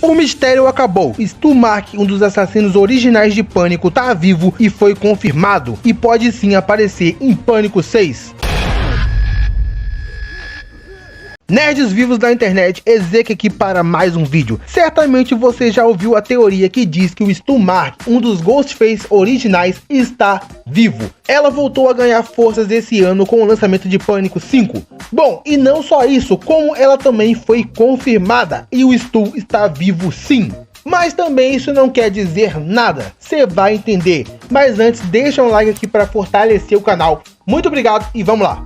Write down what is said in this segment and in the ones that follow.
O mistério acabou. Stu Mack, um dos assassinos originais de Pânico, tá vivo e foi confirmado, e pode sim aparecer em Pânico 6. Nerds vivos da internet, Ezek aqui para mais um vídeo. Certamente você já ouviu a teoria que diz que o Stu Mack, um dos Ghostface originais, está vivo. Ela voltou a ganhar forças esse ano com o lançamento de Pânico 5. Bom, e não só isso, como ela também foi confirmada, e o Stu está vivo sim. Mas também isso não quer dizer nada, você vai entender. Mas antes, deixa um like aqui para fortalecer o canal. Muito obrigado e vamos lá.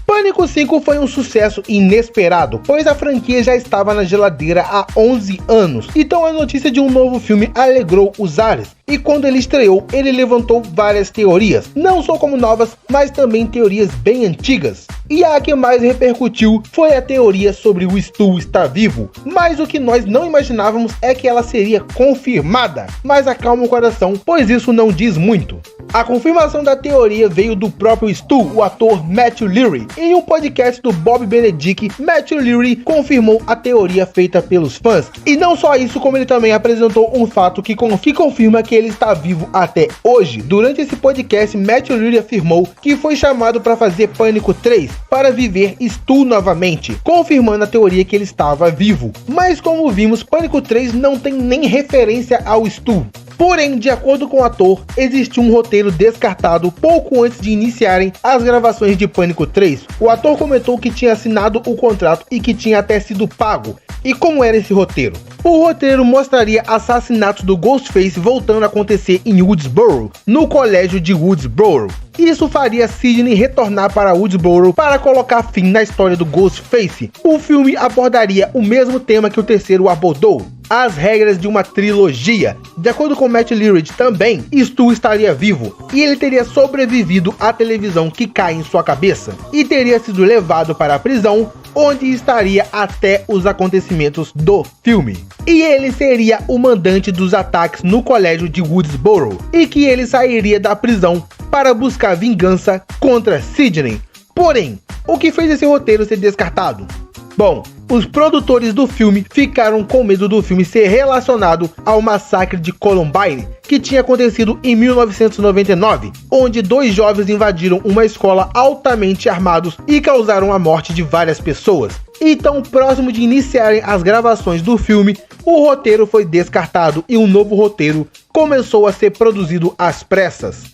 Pânico 5 foi um sucesso inesperado, pois a franquia já estava na geladeira há 11 anos, então a notícia de um novo filme alegrou os ares, e quando ele estreou, ele levantou várias teorias, não só como novas, mas também teorias bem antigas. E a que mais repercutiu foi a teoria sobre o Stu estar vivo, mas o que nós não imaginávamos é que ela seria confirmada. Mas acalma o coração, pois isso não diz muito. A confirmação da teoria veio do próprio Stu, o ator Matthew Leary. Em um podcast do Bob Benedict, Matthew Leary confirmou a teoria feita pelos fãs. E não só isso, como ele também apresentou um fato que confirma que ele está vivo até hoje. Durante esse podcast, Matthew Leary afirmou que foi chamado para fazer Pânico 3 para viver Stu novamente, confirmando a teoria que ele estava vivo. Mas como vimos, Pânico 3 não tem nem referência ao Stu. Porém, de acordo com o ator, existiu um roteiro descartado pouco antes de iniciarem as gravações de Pânico 3. O ator comentou que tinha assinado o contrato e que tinha até sido pago. E como era esse roteiro? O roteiro mostraria assassinatos do Ghostface voltando a acontecer em Woodsboro, no colégio de Woodsboro. Isso faria Sidney retornar para Woodsboro para colocar fim na história do Ghostface. O filme abordaria o mesmo tema que o terceiro abordou, as regras de uma trilogia. De acordo com Matt Leary também, Stu estaria vivo, e ele teria sobrevivido à televisão que cai em sua cabeça, e teria sido levado para a prisão, onde estaria até os acontecimentos do filme. E ele seria o mandante dos ataques no colégio de Woodsboro, e que ele sairia da prisão para buscar vingança contra Sidney. Porém, o que fez esse roteiro ser descartado? Bom, os produtores do filme ficaram com medo do filme ser relacionado ao massacre de Columbine, que tinha acontecido em 1999, onde 2 jovens invadiram uma escola altamente armados e causaram a morte de várias pessoas. Então, próximo de iniciarem as gravações do filme, o roteiro foi descartado e um novo roteiro começou a ser produzido às pressas.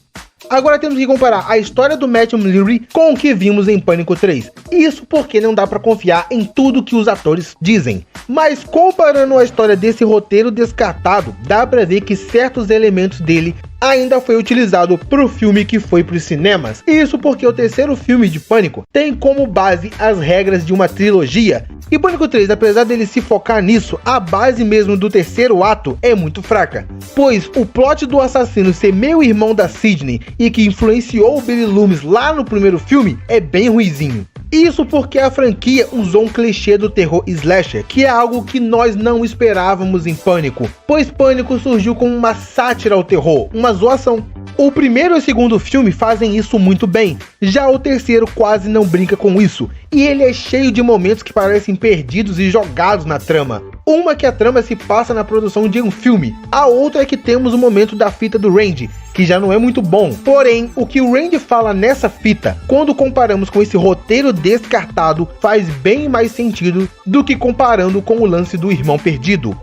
Agora temos que comparar a história do Matthew Leary com o que vimos em Pânico 3. Isso porque não dá pra confiar em tudo que os atores dizem. Mas comparando a história desse roteiro descartado, dá pra ver que certos elementos dele ainda foi utilizado pro filme que foi pros cinemas. Isso porque o terceiro filme de Pânico tem como base as regras de uma trilogia. E Pânico 3, apesar dele se focar nisso, a base mesmo do terceiro ato é muito fraca. Pois o plot do assassino ser meio-irmão da Sidney e que influenciou o Billy Loomis lá no primeiro filme é bem ruizinho. Isso porque a franquia usou um clichê do terror slasher, que é algo que nós não esperávamos em Pânico, pois Pânico surgiu como uma sátira ao terror, uma zoação. O primeiro e o segundo filme fazem isso muito bem, já o terceiro quase não brinca com isso, e ele é cheio de momentos que parecem perdidos e jogados na trama. Uma que a trama se passa na produção de um filme, a outra é que temos o momento da fita do Randy, que já não é muito bom. Porém, o que o Randy fala nessa fita, quando comparamos com esse roteiro descartado, faz bem mais sentido do que comparando com o lance do irmão perdido.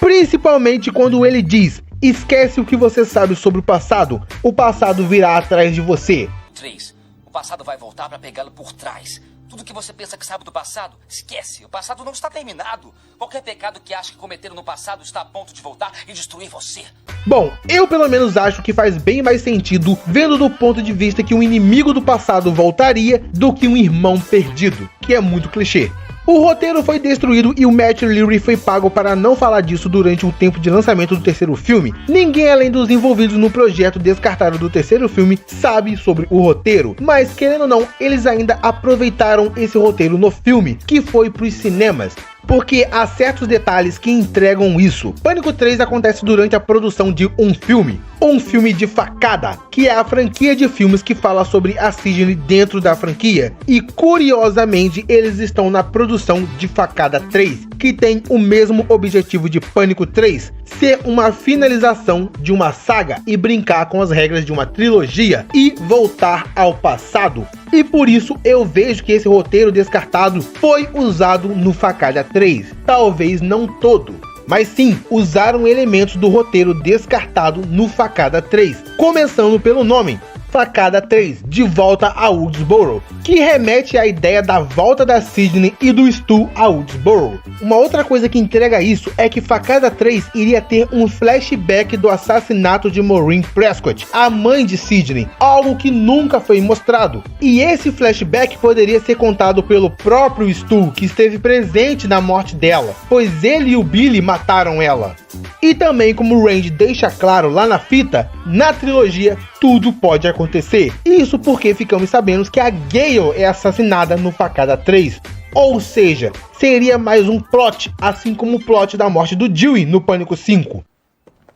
Principalmente quando ele diz: esquece o que você sabe sobre o passado virá atrás de você. 3. O passado vai voltar para pegá-lo por trás. Tudo que você pensa que sabe do passado, esquece. O passado não está terminado. Qualquer pecado que acha que cometeram no passado está a ponto de voltar e destruir você. Bom, eu pelo menos acho que faz bem mais sentido, vendo do ponto de vista que um inimigo do passado voltaria, do que um irmão perdido, que é muito clichê. O roteiro foi destruído e o Matthew Leary foi pago para não falar disso durante o tempo de lançamento do terceiro filme. Ninguém além dos envolvidos no projeto descartado do terceiro filme sabe sobre o roteiro, mas querendo ou não, eles ainda aproveitaram esse roteiro no filme, que foi para os cinemas. porque há certos detalhes que entregam isso. Pânico 3 acontece durante a produção de um filme de facada, que é a franquia de filmes que fala sobre a Sidney dentro da franquia, e curiosamente eles estão na produção de Facada 3, que tem o mesmo objetivo de Pânico 3, ser uma finalização de uma saga e brincar com as regras de uma trilogia e voltar ao passado. E por isso eu vejo que esse roteiro descartado foi usado no Facada 3. Talvez não todo, mas sim, usaram elementos do roteiro descartado no Facada 3, começando pelo nome, Facada 3, De Volta a Woodsboro, que remete à ideia da volta da Sidney e do Stu a Woodsboro. Uma outra coisa que entrega isso é que Facada 3 iria ter um flashback do assassinato de Maureen Prescott, a mãe de Sidney, algo que nunca foi mostrado. E esse flashback poderia ser contado pelo próprio Stu, que esteve presente na morte dela, pois ele e o Billy mataram ela. E também, como o Randy deixa claro lá na fita, na trilogia tudo pode acontecer. Isso porque ficamos sabendo que a Gale é assassinada no Facada 3. Ou seja, seria mais um plot, assim como o plot da morte do Dewey no Pânico 5.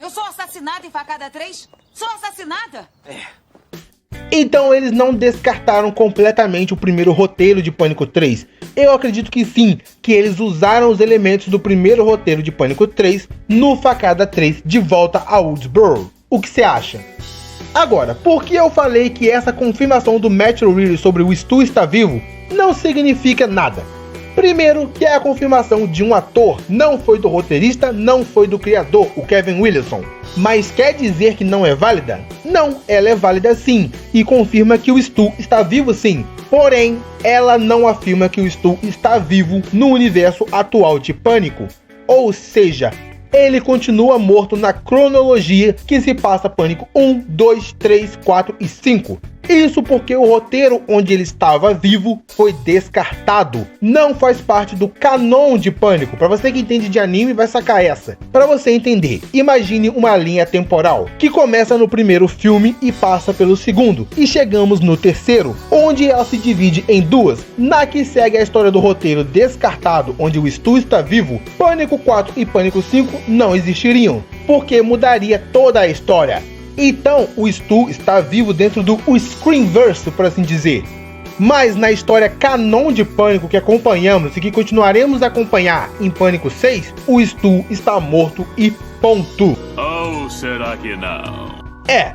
Eu sou assassinada em Facada 3? Sou assassinada? Então eles não descartaram completamente o primeiro roteiro de Pânico 3. Eu acredito que sim, que eles usaram os elementos do primeiro roteiro de Pânico 3 no Facada 3 De Volta a Woodsboro. O que você acha? Agora, por que eu falei que essa confirmação do Matthew Reilly sobre o Stu estar vivo não significa nada? Primeiro, que é a confirmação de um ator, não foi do roteirista, não foi do criador, o Kevin Williamson. Mas quer dizer que não é válida? Não, ela é válida sim, e confirma que o Stu está vivo sim. Porém, ela não afirma que o Stu está vivo no universo atual de Pânico. Ou seja, ele continua morto na cronologia que se passa Pânico 1, 2, 3, 4 e 5. Isso porque o roteiro onde ele estava vivo foi descartado. Não faz parte do canon de Pânico. Para você que entende de anime, vai sacar essa. Para você entender, imagine uma linha temporal que começa no primeiro filme e passa pelo segundo. E chegamos no terceiro, onde ela se divide em duas. Na que segue a história do roteiro descartado, onde o Stu está vivo, Pânico 4 e Pânico 5 não existiriam, porque mudaria toda a história. Então o Stu está vivo dentro do Screenverse, por assim dizer. Mas na história canon de Pânico que acompanhamos e que continuaremos a acompanhar em Pânico 6, o Stu está morto e ponto. Ou será que não?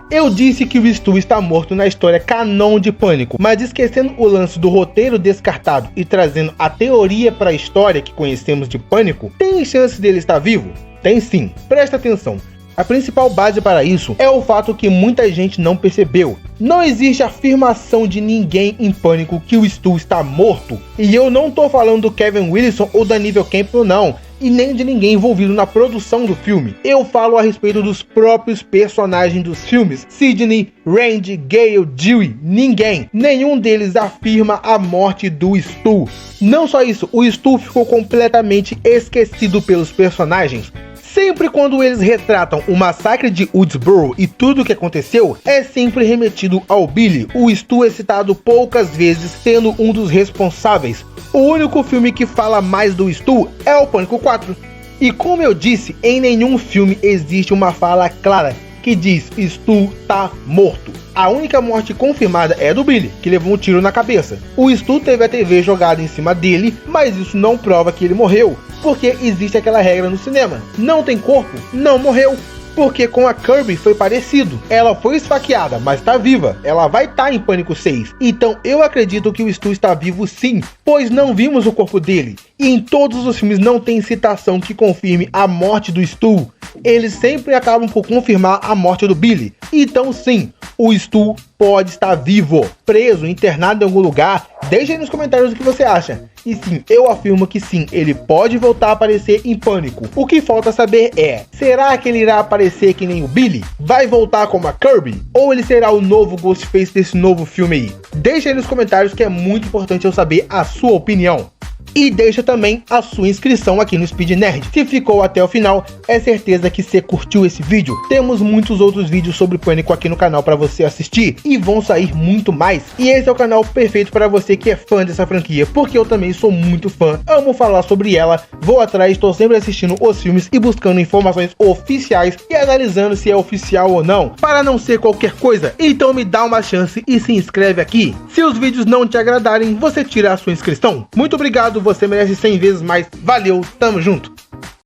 Eu disse que o Stu está morto na história canon de Pânico, mas esquecendo o lance do roteiro descartado e trazendo a teoria para a história que conhecemos de Pânico, tem chance dele estar vivo? Tem sim, presta atenção. A principal base para isso é o fato que muita gente não percebeu. Não existe afirmação de ninguém em Pânico que o Stu está morto. E eu não tô falando do Kevin Williamson ou da Neve Campbell não, e nem de ninguém envolvido na produção do filme. Eu falo a respeito dos próprios personagens dos filmes. Sidney, Randy, Gale, Dewey, ninguém. Nenhum deles afirma a morte do Stu. Não só isso, o Stu ficou completamente esquecido pelos personagens. Sempre quando eles retratam o massacre de Woodsboro e tudo o que aconteceu, é sempre remetido ao Billy. O Stu é citado poucas vezes, sendo um dos responsáveis. O único filme que fala mais do Stu é o Pânico 4. E como eu disse, em nenhum filme existe uma fala clara que diz Stu tá morto. A única morte confirmada é do Billy, que levou um tiro na cabeça. O Stu teve a TV jogada em cima dele, mas isso não prova que ele morreu, porque existe aquela regra no cinema: não tem corpo, não morreu. Porque com a Kirby foi parecido. Ela foi esfaqueada, mas tá viva. Ela vai estar em Pânico 6. Então eu acredito que o Stu está vivo sim, pois não vimos o corpo dele. E em todos os filmes não tem citação que confirme a morte do Stu. Eles sempre acabam por confirmar a morte do Billy. Então sim, o Stu pode estar vivo, preso, internado em algum lugar. Deixa aí nos comentários o que você acha. E sim, eu afirmo que sim, ele pode voltar a aparecer em Pânico. O que falta saber é, será que ele irá aparecer que nem o Billy? Vai voltar como a Kirby? Ou ele será o novo Ghostface desse novo filme aí? Deixa aí nos comentários que é muito importante eu saber a sua opinião. E deixa também a sua inscrição aqui no Speed Nerd. Se ficou até o final, é certeza que você curtiu esse vídeo. Temos muitos outros vídeos sobre Pânico aqui no canal para você assistir, e vão sair muito mais. E esse é o canal perfeito para você que é fã dessa franquia, porque eu também sou muito fã, amo falar sobre ela, vou atrás, estou sempre assistindo os filmes e buscando informações oficiais e analisando se é oficial ou não, para não ser qualquer coisa. Então me dá uma chance e se inscreve aqui. Se os vídeos não te agradarem, você tira a sua inscrição. Muito obrigado, você merece 100 vezes mais. Valeu, tamo junto.